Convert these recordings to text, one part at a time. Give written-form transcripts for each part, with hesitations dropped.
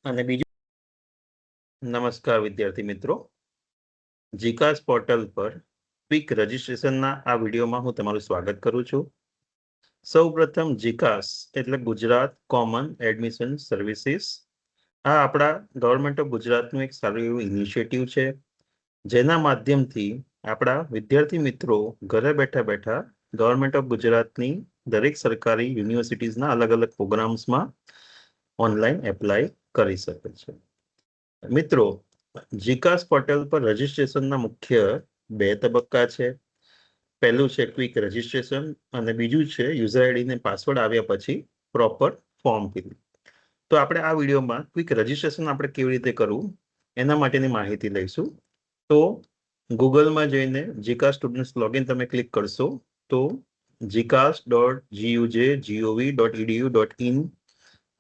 અને બીજું નમસ્કાર વિદ્યાર્થી મિત્રો, જીકાસ પોર્ટલ પર ક્વિક રજિસ્ટ્રેશનના આ વિડીયોમાં હું તમારું સ્વાગત કરું છું. સૌપ્રથમ જીકાસ એટલે ગુજરાત કોમન એડમિશન સર્વિસીસ. આ આપણા ગવર્મેન્ટ ઓફ ગુજરાતનું એક સારું એવું ઇનિશિયેટિવ છે, જેના માધ્યમથી આપણા વિદ્યાર્થી મિત્રો ઘરે બેઠા બેઠા ગવર્મેન્ટ ઓફ ગુજરાતની દરેક સરકારી યુનિવર્સિટીઝના અલગ અલગ પ્રોગ્રામ્સમાં ઓનલાઈન એપ્લાય કરી શકે છે. મિત્રો, જીકાસ પોર્ટલ પર રજિસ્ટ્રેશનના મુખ્ય બે તબક્કા છે. પહેલું છે ક્વિક રજિસ્ટ્રેશન અને બીજું છે યુઝર આઈડી ને પાસવર્ડ આવ્યા પછી પ્રોપર ફોર્મ ફિલિંગ. તો આપણે આ વિડીયોમાં ક્વિક રજિસ્ટ્રેશન આપણે કેવી રીતે કરવું એના માટેની માહિતી લઈશું. તો ગૂગલમાં જઈને જીકાસ સ્ટુડન્ટ્સ લોગિન તમે ક્લિક કરશો તો gcas.gujgov.edu.in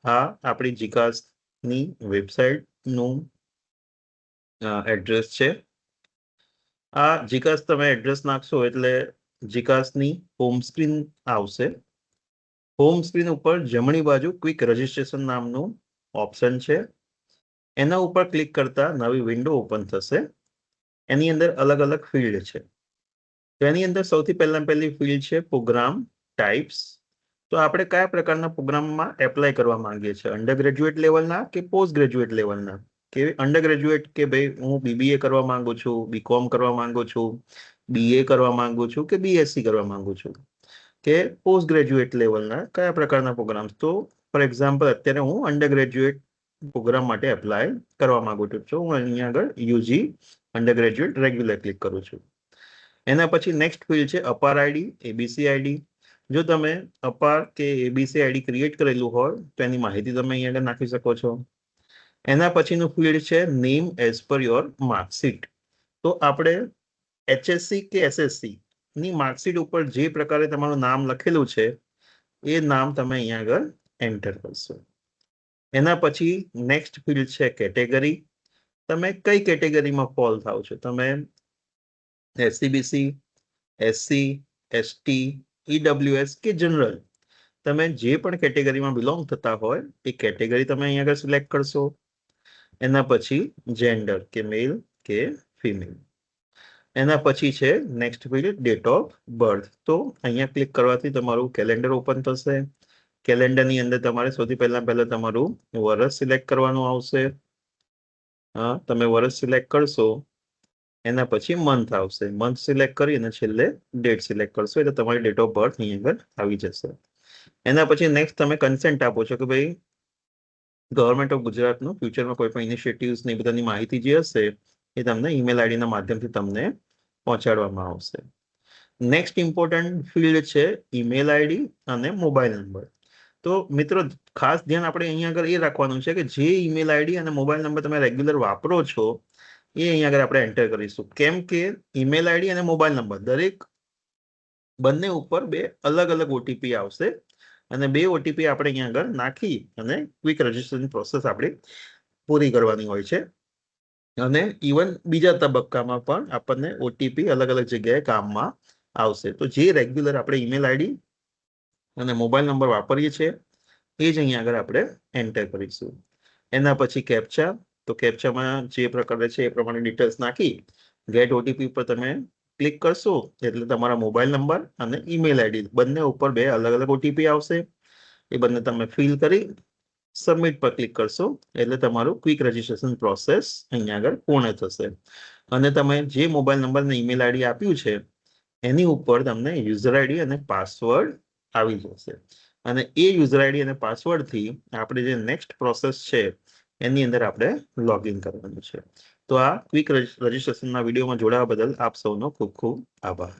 આ આપણી જીકાસની વેબસાઇટનું એડ્રેસ છે. આ જીકાસ તમે એડ્રેસ નાખશો એટલે જીકાસની હોમ સ્ક્રીન આવશે. હોમ સ્ક્રીન ઉપર જમણી બાજુ ક્વિક રજિસ્ટ્રેશન નામનું ઓપ્શન છે. એના ઉપર ક્લિક કરતા નવી વિન્ડો ઓપન થશે. એની અંદર અલગ અલગ ફિલ્ડ છે. તો એની અંદર સૌથી પહેલી ફિલ્ડ છે પ્રોગ્રામ ટાઈપ્સ. તો આપણે કયા પ્રકારના પ્રોગ્રામમાં એપ્લાય કરવા માંગીએ છીએ, અંડર ગ્રેજ્યુએટ લેવલના કે પોસ્ટ ગ્રેજ્યુએટ લેવલના. કે અંડર ગ્રેજ્યુએટ કે ભાઈ હું બીબીએ કરવા માંગુ છું, બીકોમ કરવા માંગુ છું, બીએ કરવા માંગુ છું કે બીએસસી કરવા માંગુ છું, કે પોસ્ટ ગ્રેજ્યુએટ લેવલના કયા પ્રકારના પ્રોગ્રામ્સ. તો ફોર એક્ઝામ્પલ અત્યારે હું અંડર ગ્રેજ્યુએટ પ્રોગ્રામ માટે એપ્લાય કરવા માંગુ છું. હું અહીંયા આગળ UG under graduate regular click કરું છું. એના પછી નેક્સ્ટ ફિલ્ડ છે અપાર આઈડી, એબીસી આઈડી. જો તમે અપાર કે એબીસી આઈડી ક્રિએટ કરેલું હોય તો એની માહિતી તમે અહીંયા આગળ નાખી શકો છો. એના પછીનું ફિલ્ડ છે name as per your marksheet. તો આપણે એચએસસી કે એસએસસી ની માર્કશીટ ઉપર જે પ્રકારે તમારું નામ લખેલું છે એ નામ તમે અહીંયા આગળ એન્ટર કરશો. એના પછી નેક્સ્ટ ફિલ્ડ છે કેટેગરી. તમે કઈ કેટેગરીમાં ફોલ થાવ છો, તમે એસસીબીસી, એસસી, એસટી, ઈડબ્લ્યુએસ કે જનરલ, તમે જે પણ કેટેગરીમાં બિલોંગ થતા હોય એ કેટેગરી તમે અહીંયા આગળ સિલેક્ટ કરશો. એના પછી જેન્ડર કે મેલ કે ફિમેલ. એના પછી છે next field date of birth. તો અહીંયા ક્લિક કરવાથી તમારું કેલેન્ડર ઓપન થશે. કેલેન્ડરની અંદર તમારે સૌથી પહેલા તમારું વર્ષ સિલેક્ટ કરવાનું આવશે. હા, તમે વર્ષ સિલેક્ટ કરશો. એના પછી મંથ આવશે. મંથ સિલેક્ટ કરી અને છેલ્લે ડેટ સિલેક્ટ કરશો એટલે તમારી ડેટ ઓફ બર્થ અહીં આગળ આવી જશે. એના પછી નેક્સ્ટ તમે કન્સેન્ટ આપો છો કે ભાઈ ગવર્મેન્ટ ઓફ ગુજરાતનું ફ્યુચરમાં કોઈ પણ ઇનિશિયેટિવ્સ ને બધાની માહિતી જે હશે એ તમને ઈમેલ આઈડીના માધ્યમથી તમને પહોંચાડવામાં આવશે. નેક્સ્ટ ઇમ્પોર્ટન્ટ ફિલ્ડ છે ઈમેલ આઈડી અને મોબાઈલ નંબર. તો મિત્રો ખાસ ધ્યાન આપણે અહીંયા આગળ એ રાખવાનું છે કે જે ઈમેલ આઈડી અને મોબાઈલ નંબર તમે રેગ્યુલર વાપરો છો એ અહીંયા આગળ આપણે એન્ટર કરીશું. કેમ કે ઈમેલ આઈડી અને મોબાઈલ નંબર દરેક બંને ઉપર બે અલગ અલગ ઓટીપી આવશે અને બે ઓટીપી આપણે અહીંયા આગળ નાખી અને ક્વિક રજિસ્ટ્રેશન પ્રોસેસ આપણે પૂરી કરવાની હોય છે. અને ઇવન બીજા તબક્કામાં પણ આપણને ઓટીપી અલગ અલગ જગ્યાએ કામમાં આવશે. તો જે રેગ્યુલર આપણે ઈમેલ આઈડી અને મોબાઈલ નંબર વાપરીએ છીએ એ જ અહીંયા આગળ આપણે એન્ટર કરીશું. એના પછી કેપ્ચા. તો કેપ્ચામાં જે પ્રકારે છે એ પ્રમાણે ડિટેલ્સ નાખી ગેટ ઓટીપી પર તમે ક્લિક કરશો એટલે તમારા મોબાઈલ નંબર અને ઈમેલ આઈડી બંને ઉપર બે અલગ અલગ ઓટીપી આવશે. એ બંને તમે ફિલ કરી સબમિટ પર ક્લિક કરશો એટલે તમારું ક્વિક રજિસ્ટ્રેશન પ્રોસેસ અહીંયા આગળ પૂર્ણ થશે. અને તમે જે મોબાઈલ નંબર અને ઈમેલ આઈડી આપ્યું છે એની ઉપર તમને યુઝર આઈડી અને પાસવર્ડ આવી જશે. અને એ યુઝર આઈડી અને પાસવર્ડથી આપણે જે નેક્સ્ટ પ્રોસેસ છે એની અંદર આપણે લોગિન કરવાનું છે. તો આ ક્વિક રજિસ્ટ્રેશનના વિડીયોમાં જોડાવા બદલ આપ સૌનો ખૂબ ખૂબ આભાર.